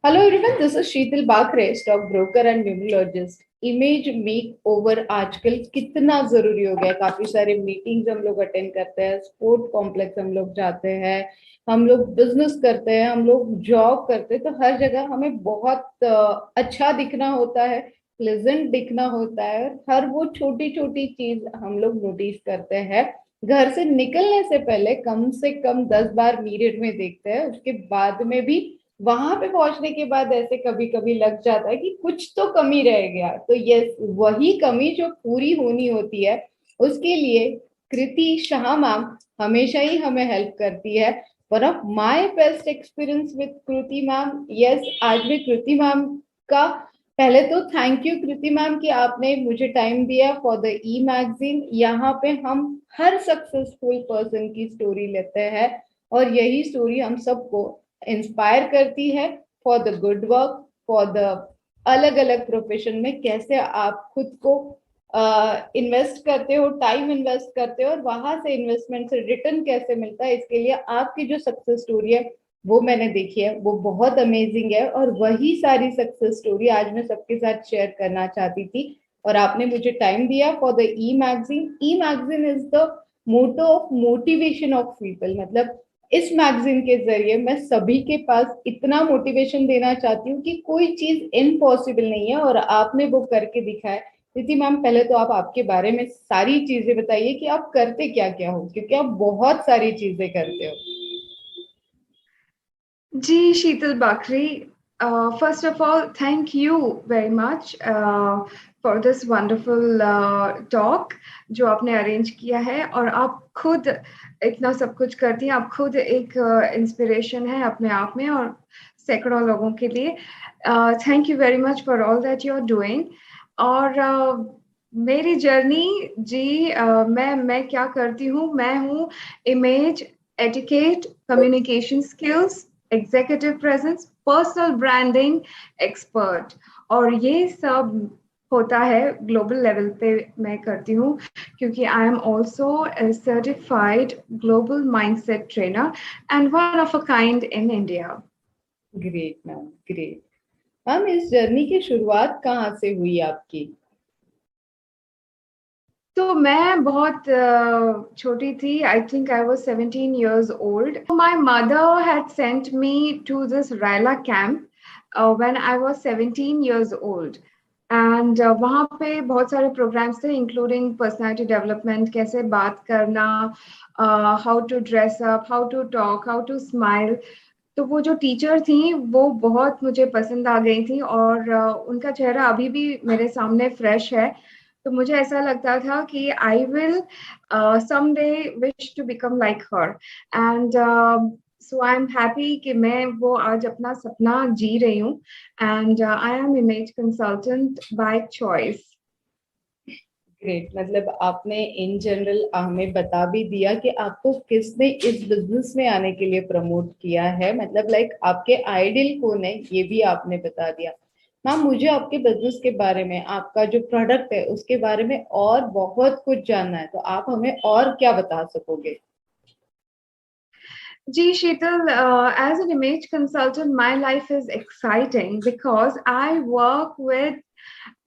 Hello everyone, this is Sheetal Bakre, stock broker and numerologist. Image make over आजकल कितना जरूरी हो गया है। काफी सारे मीटिंग्स हम लोग अटेंड करते हैं, स्पोर्ट कॉम्प्लेक्स हम लोग जाते हैं, हम लोग बिजनेस करते हैं, हम लोग जॉब करते हैं, तो हर जगह हमें बहुत अच्छा दिखना होता है, प्लेजेंट दिखना होता है। और हर वो छोटी छोटी चीज हम लोग नोटिस करते हैं। घर से निकलने से कम 10 बार मिरर में देखते हैं, उसके बाद में भी वहां पे पहुंचने के बाद ऐसे कभी कभी लग जाता है कि कुछ तो कमी रह गया। तो यस, वही कमी जो पूरी होनी होती है, उसके लिए कृति शाह मैम हमेशा ही हमें हेल्प करती है। One of my best experience with Kriti ma'am. Yes, आज भी कृति मैम का पहले तो थैंक यू कृति मैम कि आपने मुझे टाइम दिया फॉर द ई मैगजीन। यहाँ पे हम हर सक्सेसफुल पर्सन की स्टोरी लेते हैं, और यही स्टोरी हम सबको इंस्पायर करती है for the good work, for the अलग अलग प्रोफेशन में कैसे आप खुद को इन्वेस्ट करते हो, टाइम इन्वेस्ट करते हो, और वहां से इन्वेस्टमेंट से रिटर्न कैसे मिलता है। इसके लिए आपकी जो सक्सेस स्टोरी है वो मैंने देखी है, वो बहुत अमेजिंग है, और वही सारी सक्सेस स्टोरी आज मैं सबके साथ शेयर करना चाहती थी। और आपने मुझे टाइम दिया for the e magazine. E magazine is the motto of motivation of people. मतलब इस मैगजीन के जरिए मैं सभी के पास इतना मोटिवेशन देना चाहती हूँ कि कोई चीज इम्पॉसिबल नहीं है, और आपने वो करके दिखाया। प्रीति मैम, पहले तो आप आपके बारे में सारी चीजें बताइए कि आप करते क्या क्या हो, क्योंकि आप बहुत सारी चीजें करते हो। जी शीतल बाकरी, first of all, thank you very much for this wonderful talk जो आपने अरेंज किया है। और आप खुद इतना सब कुछ करती हैं, आप खुद एक इंस्पिरेशन है अपने आप में और सैकड़ों लोगों के लिए। Thank you very much for all that you are doing. और मेरी जर्नी जी, मैं क्या करती हूँ, मैं हूँ image, etiquette, communication skills, executive presence, personal branding expert. और ये सब होता है ग्लोबल लेवल पे मैं करती हूँ, क्योंकि I am also certified global mindset trainer and one of a kind in India. Great ma'am, great. Ma'am, इस जर्नी की शुरुआत कहाँ से हुई आपकी? तो मैं बहुत छोटी थी। I think I was 17 years old. My mother had sent me to this Raila camp when I was 17 years old. And वहाँ पे बहुत सारे प्रोग्राम्स थे, इंक्लूडिंग पर्सनालिटी डेवलपमेंट, कैसे बात करना, how to dress up, how to talk, how to smile. तो वो जो टीचर थी वो बहुत मुझे पसंद आ गई थी, और उनका चेहरा अभी भी मेरे सामने फ्रेश है। तो मुझे ऐसा लगता था कि I will someday wish to become like her. And so I'm happy कि मैं वो आज अपना सपना जी रही हूँ। And I am image consultant by choice. Great. मतलब आपने इन जनरल हमें बता भी दिया कि आपको किसने इस बिजनेस में आने के लिए प्रमोट किया है, मतलब लाइक आपके आइडियल कौन है ये भी आपने बता दिया। मैम, मुझे आपके बिजनेस के बारे में, आपका जो प्रोडक्ट है उसके बारे में और बहुत कुछ जानना है, तो आप हमें और क्या बता सकोगे? Ji Sheetal, as an image consultant, my life is exciting because I work with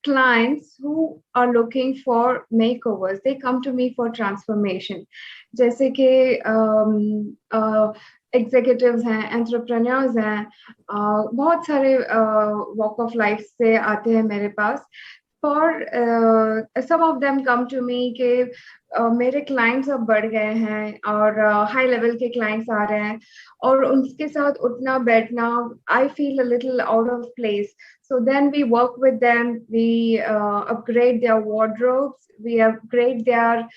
clients who are looking for makeovers. They come to me for transformation. जैसे कि एग्जीक्यूटिव्स हैं, एंटरप्रेन्योर्स हैं, बहुत सारे वॉक ऑफ लाइफ से आते हैं मेरे पास। For some of them come to me के मेरे क्लाइंट्स अब बढ़ गए हैं और हाई लेवल के क्लाइंट्स आ रहे हैं, और उनके साथ उठना बैठना I feel a little out of place. So then we work with them, we upgrade their wardrobes, we upgrade their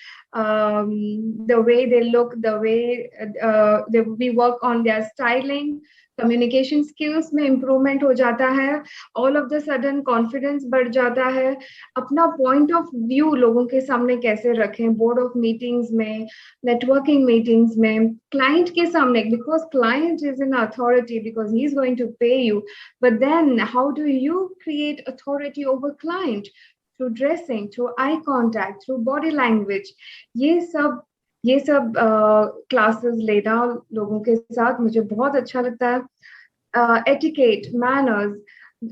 the way they look, the way we work on their styling, communication skills में improvement हो जाता है, all of the sudden confidence बढ़ जाता है, अपना point of view लोगों के सामने कैसे रखें, board of meetings में, networking meetings में, client के सामने, because client is an authority because he is going to pay you. But then how do you create authority over client? Through dressing, through eye contact, through body language. ये सब classes लेना लोगों के साथ मुझे बहुत अच्छा लगता है। एटिकेट, मैनर्स,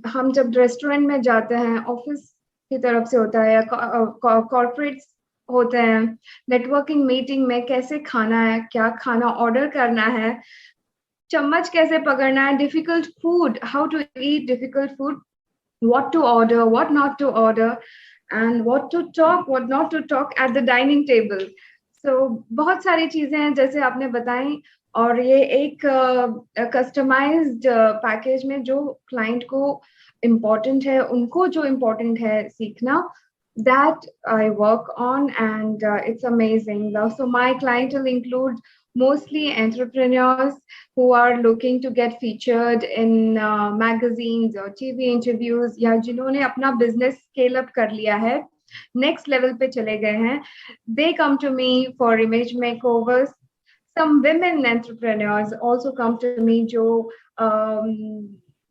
हम जब रेस्टोरेंट में जाते हैं, ऑफिस की तरफ से होता है या कॉर्पोरेट होते हैं, नेटवर्किंग मीटिंग में कैसे खाना है, क्या खाना ऑर्डर करना है, चम्मच कैसे पकड़ना है, difficult food, how to eat difficult food, what to order, what not to order, and what to talk, what not to talk at the dining table. So बहुत सारी चीजें हैं जैसे आपने बताई, और ये एक कस्टमाइज्ड पैकेज में जो क्लाइंट को इम्पोर्टेंट है, उनको जो इम्पोर्टेंट है सीखना, that I work on, and it's amazing. So my client will include mostly entrepreneurs who are looking to get featured in magazines or TV interviews, या जिन्होंने अपना business scale up कर लिया है, next level पे चले गए हैं. They come to me for image makeovers. Some women entrepreneurs also come to me जो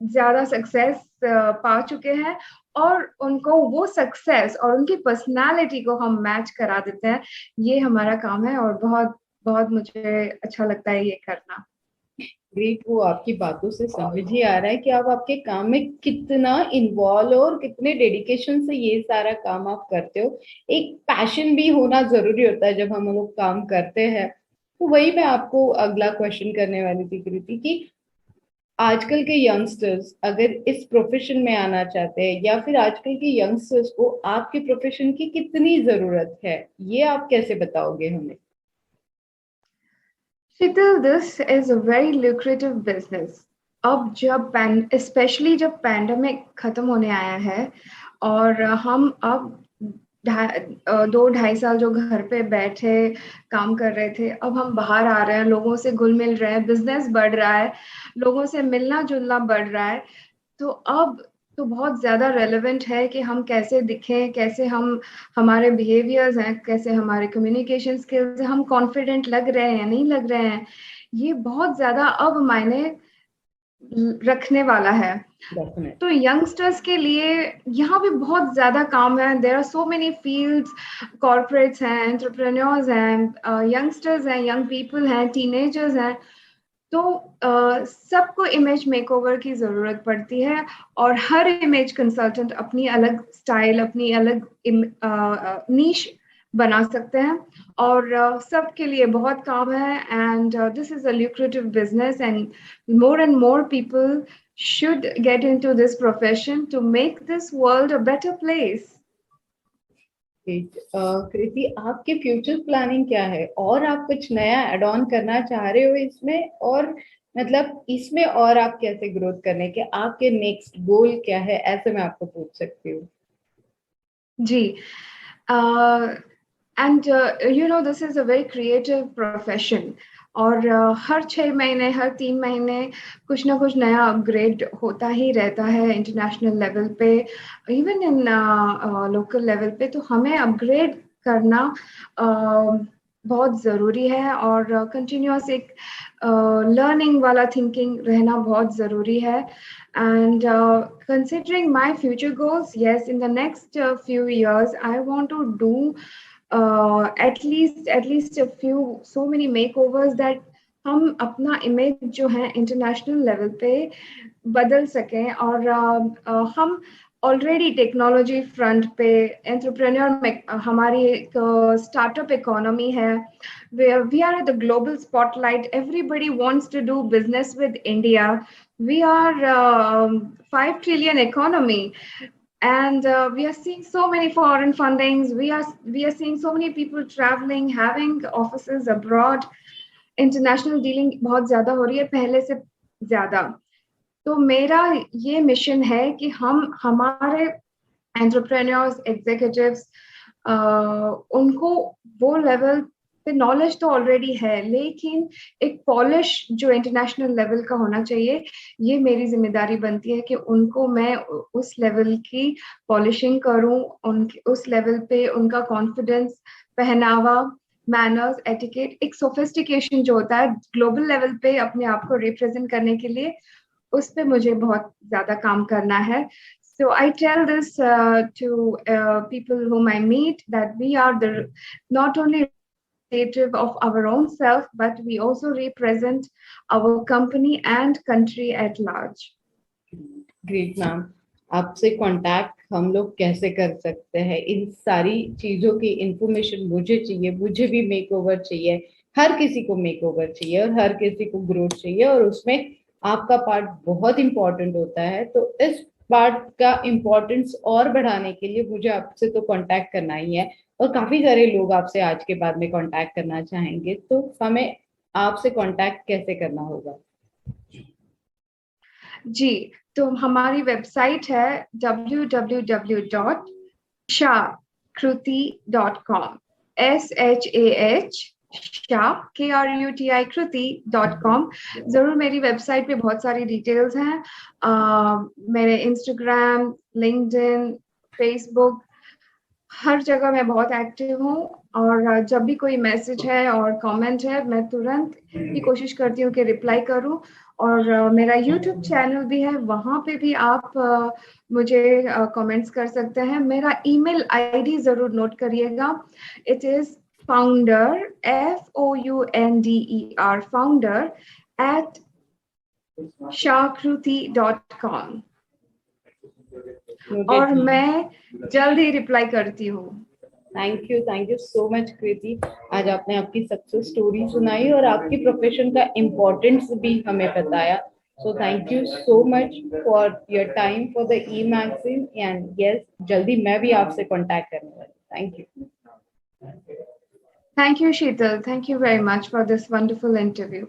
ज्यादा सक्सेस पा चुके हैं, और उनको वो सक्सेस और उनकी पर्सनालिटी को हम मैच करा देते हैं. ये हमारा काम है, और बहुत बहुत मुझे अच्छा लगता है ये करना. ग्रेट. वो आपकी बातों से समझ ही आ रहा है कि आप आपके काम में कितना इन्वॉल्व हो और कितने डेडिकेशन से ये सारा काम आप करते हो. एक पैशन भी होना जरूरी होता है जब हम लोग काम करते हैं. तो वही मैं आपको अगला क्वेश्चन करने वाली थी कृति कि आजकल के यंगस्टर्स अगर इस प्रोफेशन में आना चाहते हैं, या फिर आजकल के यंगस्टर्स को आपके प्रोफेशन की कितनी जरूरत है, ये आप कैसे बताओगे हमें? Shital, this is a very lucrative business. अब जब स्पेशली जब पैंडमिक खत्म होने आया है, और हम अब 2-2.5 साल जो घर पे बैठे काम कर रहे थे, अब हम बाहर आ रहे हैं, लोगों से घुल मिल रहे हैं, बिजनेस बढ़ रहा है, लोगों से मिलना जुलना बढ़ रहा है. तो अब तो बहुत ज्यादा रेलेवेंट है कि हम कैसे दिखें, कैसे हम हमारे बिहेवियर्स हैं, कैसे हमारे कम्युनिकेशन स्किल्स, हम कॉन्फिडेंट लग रहे हैं या नहीं लग रहे हैं. ये बहुत ज्यादा अब मायने रखने वाला है. तो यंगस्टर्स के लिए यहाँ भी बहुत ज्यादा काम है. There are so many fields, corporates हैं, एंटरप्रेन्योर्स हैं, यंगस्टर्स हैं, यंग पीपल हैं, टीनेजर्स हैं. तो सबको इमेज मेकओवर की जरूरत पड़ती है, और हर इमेज कंसल्टेंट अपनी अलग स्टाइल, अपनी अलग नीश बना सकते हैं, और सबके लिए बहुत काम है. And this is a lucrative business, and more people should get into this profession to make this world a better place. कृति, आपके फ्यूचर प्लानिंग क्या है, और आप कुछ नया एड ऑन करना चाह रहे हो इसमें, और मतलब इसमें और आप कैसे ग्रोथ करने के आपके नेक्स्ट गोल क्या है, ऐसे मैं आपको पूछ सकती हूँ? जी, and you know this is a very creative profession, और हर 6 महीने, हर 3 महीने कुछ ना कुछ नया अपग्रेड होता ही रहता है इंटरनेशनल लेवल पे, इवन इन लोकल लेवल पे. तो हमें अपग्रेड करना बहुत ज़रूरी है, और कंटिन्यूअस एक लर्निंग वाला थिंकिंग रहना बहुत ज़रूरी है. And considering my future goals, yes, in the next few years, I want to do at least a few so many makeovers that हम अपना इमेज जो है इंटरनेशनल लेवल पे बदल सकें. और हम ऑलरेडी टेक्नोलॉजी फ्रंट पे एंटरप्रेन्योर में हमारी एक स्टार्टअप इकोनॉमी है. We are at the global spotlight. Everybody wants to do business with India. We are 5 trillion economy, and we are seeing so many foreign fundings. We are seeing so many people traveling, having offices abroad. International dealing बहुत ज्यादा हो रही है पहले से ज्यादा. तो मेरा ये मिशन है कि हम हमारे एंटरप्रेन्योर्स, एग्जीक्यूटिव्स, उनको वो लेवल पे नॉलेज तो ऑलरेडी है, लेकिन एक पॉलिश जो इंटरनेशनल लेवल का होना चाहिए, ये मेरी जिम्मेदारी बनती है कि उनको मैं उस लेवल की पॉलिशिंग करूं, उस लेवल पे उनका कॉन्फिडेंस, पहनावा, मैनर्स, एटिकेट, एक सोफिस्टिकेशन जो होता है ग्लोबल लेवल पे अपने आप को रिप्रेजेंट करने के लिए, उस पे मुझे बहुत ज्यादा काम करना है. So I tell this to people whom I meet that we are the not only representative of our own self, but we also represent our company and country at large. Great ma'am, आपसे contact हम लोग कैसे कर सकते हैं? इन सारी चीजों की इंफॉर्मेशन मुझे चाहिए, मुझे भी मेकओवर चाहिए, हर किसी को मेकओवर चाहिए और हर किसी को ग्रोथ चाहिए, और उसमें आपका पार्ट बहुत इंपॉर्टेंट होता है। तो इस पार्ट का इम्पोर्टेंस और बढ़ाने के लिए मुझे आपसे तो कांटेक्ट करना ही है, और काफी सारे लोग आपसे आज के बाद में कांटेक्ट करना चाहेंगे, तो हमें आपसे कांटेक्ट कैसे करना होगा? जी, तो हमारी वेबसाइट है www.shahkruti.com, SHAH KRUTI.com। जरूर, मेरी वेबसाइट पे बहुत सारी डिटेल्स हैं। मेरे इंस्टाग्राम, लिंक्डइन, फेसबुक, हर जगह मैं बहुत एक्टिव हूँ, और जब भी कोई मैसेज है और कमेंट है, मैं तुरंत ही कोशिश करती हूँ कि रिप्लाई करूँ। और मेरा यूट्यूब चैनल भी है, वहाँ पे भी आप मुझे कमेंट्स कर सकते हैं। मेरा ईमेल आईडी जरूर नोट करिएगा। It is founder, FOUNDER, founder at shahkruti.com, और मैं जल्दी रिप्लाई करती हूँ। थैंक यू सो मच कृति। आज आपने आपकी सक्सेस स्टोरी सुनाई और आपकी प्रोफेशन का इम्पोर्टेंस भी हमें बताया। So thank you so much for your time for the e magazine, and yes, जल्दी मैं भी आपसे कांटेक्ट करने वाली। Thank you. Thank you, Sheetal. Thank you very much for this wonderful interview.